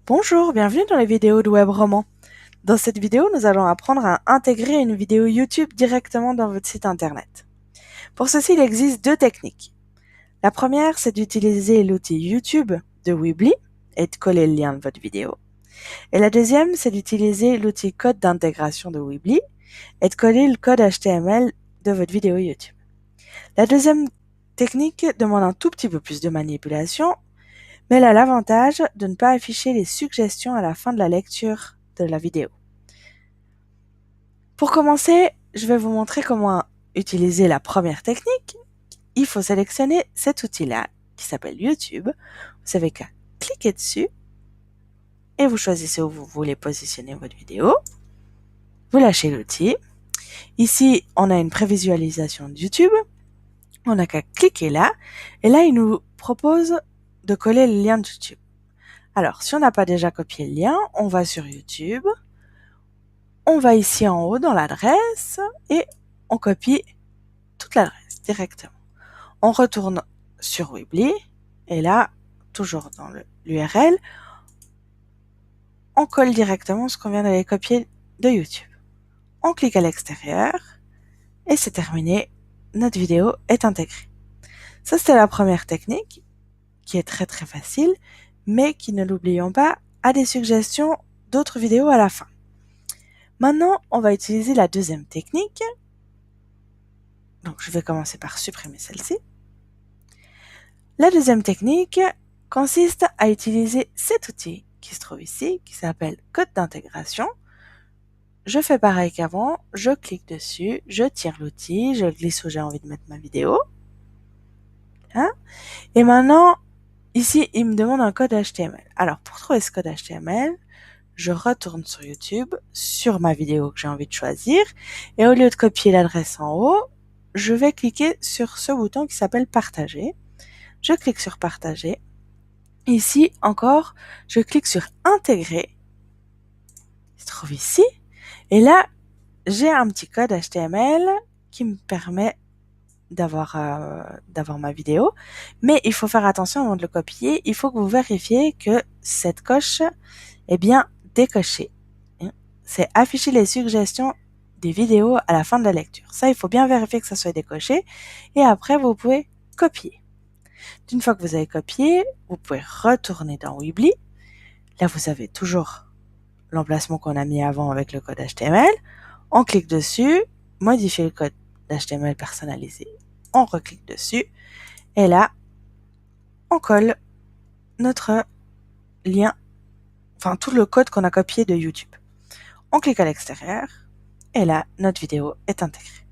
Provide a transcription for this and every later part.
Bonjour, bienvenue dans les vidéos de Web Roman. Dans cette vidéo, nous allons apprendre à intégrer une vidéo YouTube directement dans votre site internet. Pour ceci, il existe deux techniques. La première, c'est d'utiliser l'outil YouTube de Weebly et de coller le lien de votre vidéo. Et la deuxième, c'est d'utiliser l'outil code d'intégration de Weebly et de coller le code HTML de votre vidéo YouTube. La deuxième technique demande un tout petit peu plus de manipulation, mais elle a l'avantage de ne pas afficher les suggestions à la fin de la lecture de la vidéo. Pour commencer, je vais vous montrer comment utiliser la première technique. Il faut sélectionner cet outil-là, qui s'appelle YouTube. Vous avez qu'à cliquer dessus et vous choisissez où vous voulez positionner votre vidéo. Vous lâchez l'outil. Ici, on a une prévisualisation de YouTube. On n'a qu'à cliquer là. Et là, il nous propose de coller le lien de YouTube. Alors, si on n'a pas déjà copié le lien, on va sur YouTube. On va ici en haut dans l'adresse et on copie toute l'adresse directement. On retourne sur Weebly et là, toujours dans l'URL, on colle directement ce qu'on vient d'aller copier de YouTube. On clique à l'extérieur et c'est terminé. Notre vidéo est intégrée. Ça, c'était la première technique qui est très très facile, mais qui, ne l'oublions pas, a des suggestions d'autres vidéos à la fin. Maintenant, on va utiliser la deuxième technique. Donc, je vais commencer par supprimer celle-ci. La deuxième technique consiste à utiliser cet outil qui se trouve ici, qui s'appelle code d'intégration. Je fais pareil qu'avant, je clique dessus, je tire l'outil, je glisse où j'ai envie de mettre ma vidéo. Hein? Et maintenant, ici, il me demande un code HTML. Alors, pour trouver ce code HTML, je retourne sur YouTube, sur ma vidéo que j'ai envie de choisir, et au lieu de copier l'adresse en haut, je vais cliquer sur ce bouton qui s'appelle partager. Je clique sur partager. Ici, encore, je clique sur intégrer. Il se trouve ici. Et là, j'ai un petit code HTML qui me permet d'avoir ma vidéo. Mais il faut faire attention avant de le copier. Il faut que vous vérifiez que cette coche est bien décochée. C'est afficher les suggestions des vidéos à la fin de la lecture. Ça, il faut bien vérifier que ça soit décoché. Et après, vous pouvez copier. Une fois que vous avez copié, vous pouvez retourner dans Weebly. Là, vous avez toujours l'emplacement qu'on a mis avant avec le code HTML. On clique dessus, modifier le code HTML personnalisé. On reclique dessus. Et là, on colle notre lien, enfin tout le code qu'on a copié de YouTube. On clique à l'extérieur. Et là, notre vidéo est intégrée.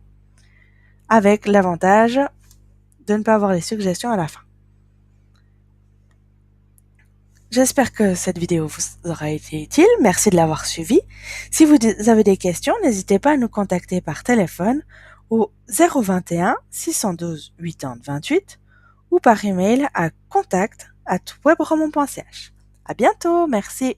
Avec l'avantage de ne pas avoir les suggestions à la fin. J'espère que cette vidéo vous aura été utile. Merci de l'avoir suivi. Si vous avez des questions, n'hésitez pas à nous contacter par téléphone au 021 612 80 28 ou par email à contact@webromon.ch. À bientôt, merci.